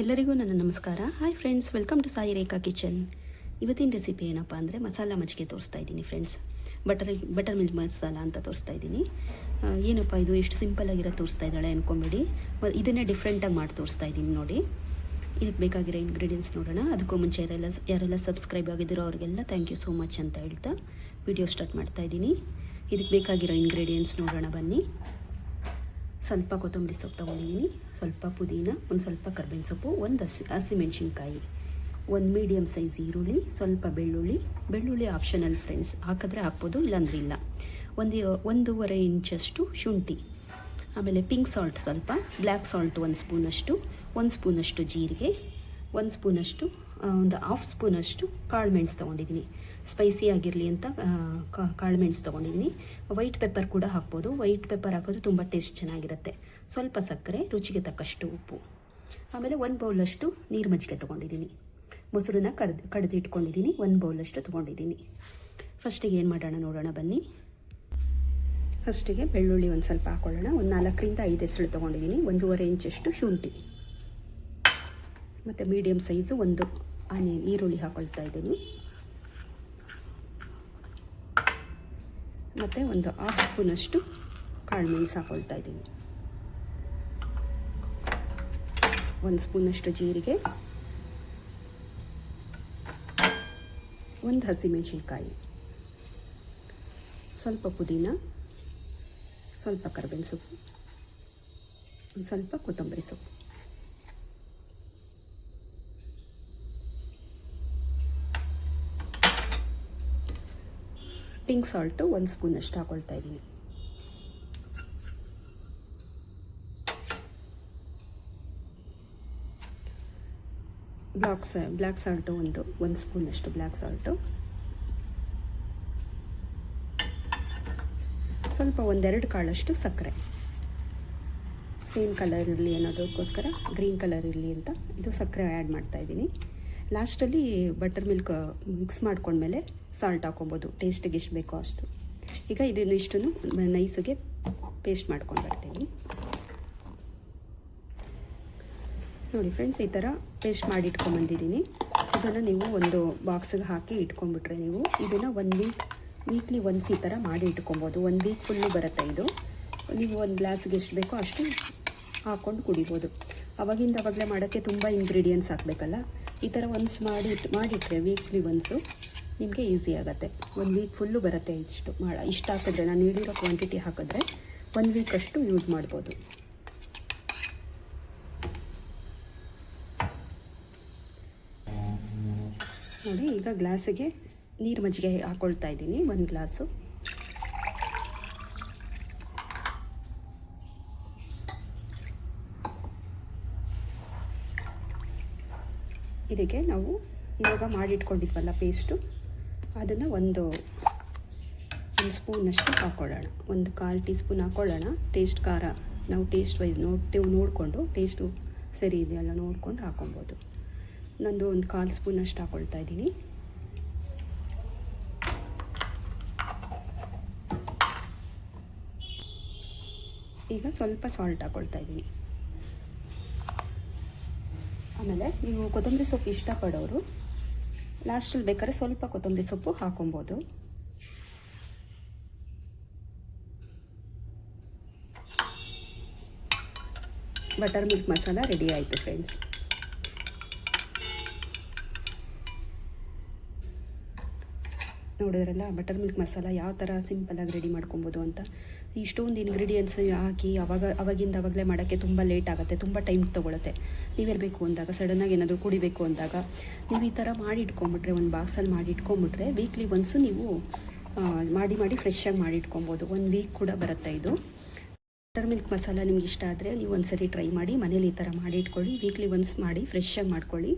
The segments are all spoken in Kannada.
ಎಲ್ಲರಿಗೂ ನನ್ನ ನಮಸ್ಕಾರ. Hi friends, welcome to Sai Rekha kitchen. ಇವತ್ತಿನ ರೆಸಿಪಿ ಏನಪ್ಪ ಅಂದರೆ ಮಸಾಲ ಮಜ್ಜಿಗೆ ತೋರಿಸ್ತಾ ಇದ್ದೀನಿ ಫ್ರೆಂಡ್ಸ್. ಬಟರ್ ಮಿಲ್ಕ್ ಮಸಾಲ ಅಂತ ತೋರಿಸ್ತಾ ಇದ್ದೀನಿ. ಏನಪ್ಪ ಇದು ಎಷ್ಟು ಸಿಂಪಲ್ಲಾಗಿರೋ ತೋರಿಸ್ತಾ ಇದ್ದಾಳೆ ಅಂದ್ಕೊಂಬೇಡಿ, ಇದನ್ನೇ ಡಿಫ್ರೆಂಟಾಗಿ ಮಾಡಿ ತೋರಿಸ್ತಾ ಇದ್ದೀನಿ ನೋಡಿ. ಇದಕ್ಕೆ ಬೇಕಾಗಿರೋ ಇಂಗ್ರೀಡಿಯೆಂಟ್ಸ್ ನೋಡೋಣ. ಅದಕ್ಕೂ ಮುಂಚೆ ಯಾರೆಲ್ಲ ಸಬ್ಸ್ಕ್ರೈಬ್ ಆಗಿದ್ದೀರೋ ಅವ್ರಿಗೆಲ್ಲ ಥ್ಯಾಂಕ್ ಯು ಸೋ ಮಚ್ ಅಂತ ಹೇಳ್ತಾ ವಿಡಿಯೋ ಸ್ಟಾರ್ಟ್ ಮಾಡ್ತಾ ಇದ್ದೀನಿ. ಇದಕ್ಕೆ ಬೇಕಾಗಿರೋ ಇಂಗ್ರೀಡಿಯೆಂಟ್ಸ್ ನೋಡೋಣ ಬನ್ನಿ. ಸ್ವಲ್ಪ ಕೊತ್ತಂಬರಿ ಸೊಪ್ಪು ತೊಗೊಂಡಿದ್ದೀನಿ, ಸ್ವಲ್ಪ ಪುದೀನ, ಒಂದು ಸ್ವಲ್ಪ ಕರ್ಬೇವಿನ ಸೊಪ್ಪು, ಒಂದು ಹಸಿಮೆಣ್ಸಿನ್ಕಾಯಿ, ಒಂದು ಮೀಡಿಯಮ್ ಸೈಜ್ ಈರುಳ್ಳಿ, ಸ್ವಲ್ಪ ಬೆಳ್ಳುಳ್ಳಿ ಆಪ್ಷನಲ್ ಫ್ರೆಂಡ್ಸ್, ಹಾಕಿದ್ರೆ ಹಾಕ್ಬೋದು, ಇಲ್ಲಾಂದ್ರೆ ಇಲ್ಲ. 1.5 ಇಂಚಷ್ಟು ಶುಂಠಿ, ಆಮೇಲೆ ಪಿಂಕ್ ಸಾಲ್ಟ್ ಸ್ವಲ್ಪ, ಬ್ಲ್ಯಾಕ್ ಸಾಲ್ಟ್ 1 ಸ್ಪೂನಷ್ಟು, 1 ಸ್ಪೂನಷ್ಟು ಜೀರಿಗೆ, 1 ಸ್ಪೂನಷ್ಟು, ಒಂದು 1/2 ಸ್ಪೂನಷ್ಟು ಕಾಳು ಮೆಣಸು ತೊಗೊಂಡಿದ್ದೀನಿ. ಸ್ಪೈಸಿ ಆಗಿರಲಿ ಅಂತ ಕಾಳು ಮೆಣಸು ತೊಗೊಂಡಿದ್ದೀನಿ. ವೈಟ್ ಪೆಪ್ಪರ್ ಕೂಡ ಹಾಕ್ಬೋದು. ವೈಟ್ ಪೆಪ್ಪರ್ ಹಾಕಿದ್ರೆ ತುಂಬ ಟೇಸ್ಟ್ ಚೆನ್ನಾಗಿರುತ್ತೆ. ಸ್ವಲ್ಪ ಸಕ್ಕರೆ, ರುಚಿಗೆ ತಕ್ಕಷ್ಟು ಉಪ್ಪು, ಆಮೇಲೆ 1 ಬೌಲಷ್ಟು ನೀರು ಮಜ್ಜಿಗೆ ತೊಗೊಂಡಿದ್ದೀನಿ. ಮೊಸರನ್ನ ಕಡ್ದು ಇಟ್ಕೊಂಡಿದ್ದೀನಿ, 1 ಬೌಲಷ್ಟು ತೊಗೊಂಡಿದ್ದೀನಿ. ಫಸ್ಟಿಗೆ ಏನು ಮಾಡೋಣ ನೋಡೋಣ ಬನ್ನಿ. ಫಸ್ಟಿಗೆ ಬೆಳ್ಳುಳ್ಳಿ ಒಂದು ಸ್ವಲ್ಪ ಹಾಕ್ಕೊಳ್ಳೋಣ. ಒಂದು 4ರಿಂದ 5 ಎಸಳು ತೊಗೊಂಡಿದ್ದೀನಿ. 1.5 ಇಂಚಷ್ಟು ಶುಂಠಿ, ಮತ್ತು ಮೀಡಿಯಮ್ ಸೈಜು ಒಂದು ಆನಿಯನ್ ಈರುಳ್ಳಿ ಹಾಕ್ಕೊಳ್ತಾ ಇದ್ದೀನಿ, ಮತ್ತು ಒಂದು 1/2 ಸ್ಪೂನಷ್ಟು ಕಾಳು ಮೆಣಸು ಹಾಕ್ಕೊಳ್ತಾ ಇದ್ದೀನಿ, 1 ಸ್ಪೂನಷ್ಟು ಜೀರಿಗೆ, 1 ಹಸಿಮೆಣಸಿನ್ಕಾಯಿ, ಸ್ವಲ್ಪ ಪುದೀನ, ಸ್ವಲ್ಪ ಕರ್ಬೇವಿನ ಸೊಪ್ಪು, ಒಂದು ಸ್ವಲ್ಪ ಕೊತ್ತಂಬರಿ ಸೊಪ್ಪು, ಪಿಂಕ್ ಸಾಲ್ಟು 1 ಸ್ಪೂನಷ್ಟು ಹಾಕ್ಕೊಳ್ತಾ ಇದ್ದೀನಿ. ಬ್ಲ್ಯಾಕ್ ಸಾಲ್ಟು 1 ಸ್ಪೂನಷ್ಟು ಬ್ಲ್ಯಾಕ್ ಸಾಲ್ಟು, ಸ್ವಲ್ಪ 1-2 ಕಾಳಷ್ಟು ಸಕ್ಕರೆ. ಸೇಮ್ ಕಲರ್ ಇರಲಿ ಅನ್ನೋದಕ್ಕೋಸ್ಕರ, ಗ್ರೀನ್ ಕಲರ್ ಇರಲಿ ಅಂತ ಇದು ಸಕ್ಕರೆ ಆ್ಯಡ್ ಮಾಡ್ತಾಯಿದ್ದೀನಿ. ಲಾಸ್ಟಲ್ಲಿ ಬಟರ್ ಮಿಲ್ಕ್ ಮಿಕ್ಸ್ ಮಾಡ್ಕೊಂಡ್ಮೇಲೆ ಸಾಲ್ಟ್ ಹಾಕೊಬೋದು, ಟೇಸ್ಟಿಗೆ ಎಷ್ಟು ಬೇಕೋ ಅಷ್ಟು. ಈಗ ಇದನ್ನು ಇಷ್ಟನ್ನು ನೈಸಿಗೆ ಪೇಸ್ಟ್ ಮಾಡ್ಕೊಂಡು ಬರ್ತೀನಿ ನೋಡಿ ಫ್ರೆಂಡ್ಸ್. ಈ ಥರ ಪೇಸ್ಟ್ ಮಾಡಿ ಇಟ್ಕೊಂಡ್ಬಂದಿದ್ದೀನಿ. ಇದನ್ನು ನೀವು ಒಂದು ಬಾಕ್ಸಿಗೆ ಹಾಕಿ ಇಟ್ಕೊಂಡ್ಬಿಟ್ರೆ ನೀವು ಇದನ್ನು ವೀಕ್ಲಿ ಒನ್ಸ್ ಈ ಥರ ಮಾಡಿ ಇಟ್ಕೊಬೋದು. 1 ವೀಕ್ ಫುಲ್ಲು ಬರುತ್ತೆ ಇದು. ನೀವು ಒಂದು ಗ್ಲಾಸ್ಗೆ ಎಷ್ಟು ಬೇಕೋ ಅಷ್ಟು ಹಾಕ್ಕೊಂಡು ಕುಡಿಬೋದು. ಅವಾಗಲೇ ಮಾಡೋಕ್ಕೆ ತುಂಬ ಇಂಗ್ರೀಡಿಯೆಂಟ್ಸ್ ಹಾಕಬೇಕಲ್ಲ. ಈ ಥರ ಒನ್ಸ್ ಮಾಡಿಟ್ರೆ ವೀಕ್ಲಿ ಒನ್ಸು ನಿಮಗೆ ಈಸಿ ಆಗುತ್ತೆ. 1 ವೀಕ್ ಫುಲ್ಲು ಬರುತ್ತೆ. ಇಷ್ಟು ಹಾಕಿದ್ರೆ, ನಾನು ನೀಡಿರೋ ಕ್ವಾಂಟಿಟಿ ಹಾಕಿದ್ರೆ 1 ವೀಕಷ್ಟು ಯೂಸ್ ಮಾಡ್ಬೋದು. ನೋಡಿ, ಈಗ ಗ್ಲಾಸಿಗೆ ನೀರು ಮಜ್ಜಿಗೆ ಹಾಕ್ಕೊಳ್ತಾ ಇದ್ದೀನಿ, 1 ಗ್ಲಾಸು. ಇದಕ್ಕೆ ನಾವು ಇವಾಗ ಮಾಡಿಟ್ಕೊಂಡಿದ್ವಲ್ಲ ಪೇಸ್ಟು, ಅದನ್ನು ಒಂದು ಸ್ಪೂನಷ್ಟು ಹಾಕ್ಕೊಳ್ಳೋಣ. 1/4 ಟೀ ಸ್ಪೂನ್ ಹಾಕ್ಕೊಳ್ಳೋಣ. ಟೇಸ್ಟ್ ಖಾರ ನಾವು ಟೇಸ್ಟ್ ವೈಸ್ ನೋಡಿಕೊಂಡು, ಟೇಸ್ಟು ಸರಿ ಇದೆಯಲ್ಲ ನೋಡ್ಕೊಂಡು ಹಾಕ್ಕೊಬೋದು. ನಂದು 1/4 ಸ್ಪೂನಷ್ಟು ಹಾಕ್ಕೊಳ್ತಾ ಇದ್ದೀನಿ. ಈಗ ಸ್ವಲ್ಪ ಸಾಲ್ಟ್ ಹಾಕ್ಕೊಳ್ತಾ ಇದ್ದೀನಿ. ಆಮೇಲೆ ನೀವು ಕೊತ್ತಂಬರಿ ಸೊಪ್ಪು ಇಷ್ಟಪಡೋರು ಲಾಸ್ಟಲ್ಲಿ ಬೇಕಾದ್ರೆ ಸ್ವಲ್ಪ ಕೊತ್ತಂಬರಿ ಸೊಪ್ಪು ಹಾಕೊಬೋದು. ಬಟರ್ ಮಿಲ್ಕ್ ಮಸಾಲ ರೆಡಿ ಆಯಿತು ಫ್ರೆಂಡ್ಸ್. ನೋಡಿದ್ರಲ್ಲ ಬಟರ್ ಮಿಲ್ಕ್ ಮಸಾಲ ಯಾವ ಥರ ಸಿಂಪಲಾಗಿ ರೆಡಿ ಮಾಡ್ಕೊಬೋದು ಅಂತ. ಇಷ್ಟೊಂದು ಇಂಗ್ರೀಡಿಯೆಂಟ್ಸ್ ಹಾಕಿ ಅವಾಗಲೇ ಮಾಡೋಕ್ಕೆ ತುಂಬ ಲೇಟ್ ಆಗುತ್ತೆ, ತುಂಬ ಟೈಮ್ ತೊಗೊಳುತ್ತೆ. ನೀವೆಲ್ಲಬೇಕು ಅಂದಾಗ, ಸಡನ್ನಾಗಿ ಏನಾದರೂ ಕುಡಿಬೇಕು ಅಂದಾಗ ನೀವು ಈ ಥರ ಮಾಡಿ ಇಟ್ಕೊಂಬಿಟ್ರೆ, ಒಂದು ಬಾಕ್ಸಲ್ಲಿ ಮಾಡಿ ಇಟ್ಕೊಂಬಿಟ್ರೆ ವೀಕ್ಲಿ ಒನ್ಸು ನೀವು ಮಾಡಿ ಫ್ರೆಶ್ಶಾಗಿ ಮಾಡಿ ಇಟ್ಕೊಬೋದು. 1 ವೀಕ್ ಕೂಡ ಬರುತ್ತೆ ಇದು. ಬಟರ್ ಮಿಲ್ಕ್ ಮಸಾಲ ನಿಮ್ಗೆ ಇಷ್ಟ ಆದರೆ ನೀವು ಒಂದು ಸರಿ ಟ್ರೈ ಮಾಡಿ, ಮನೇಲಿ ಈ ಥರ ಮಾಡಿ ಇಟ್ಕೊಳ್ಳಿ. ವೀಕ್ಲಿ ಒನ್ಸ್ ಮಾಡಿ ಫ್ರೆಶ್ಶಾಗಿ ಮಾಡ್ಕೊಳ್ಳಿ.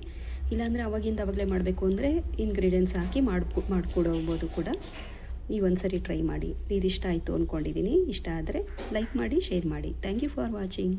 ಇಲ್ಲಾಂದರೆ ಅವಾಗಲೇ ಮಾಡಬೇಕು ಅಂದರೆ ಇಂಗ್ರೀಡಿಯೆಂಟ್ಸ್ ಹಾಕಿ ಮಾಡ್ಕೊಡೋಬೋದು ಕೂಡ. ನೀವು ಒಂದು ಸರಿ ಟ್ರೈ ಮಾಡಿ. ಇದಿಷ್ಟ ಆಯಿತು ಅಂದ್ಕೊಂಡಿದ್ದೀನಿ. ಇಷ್ಟ ಆದರೆ ಲೈಕ್ ಮಾಡಿ, ಶೇರ್ ಮಾಡಿ. Thank you for watching.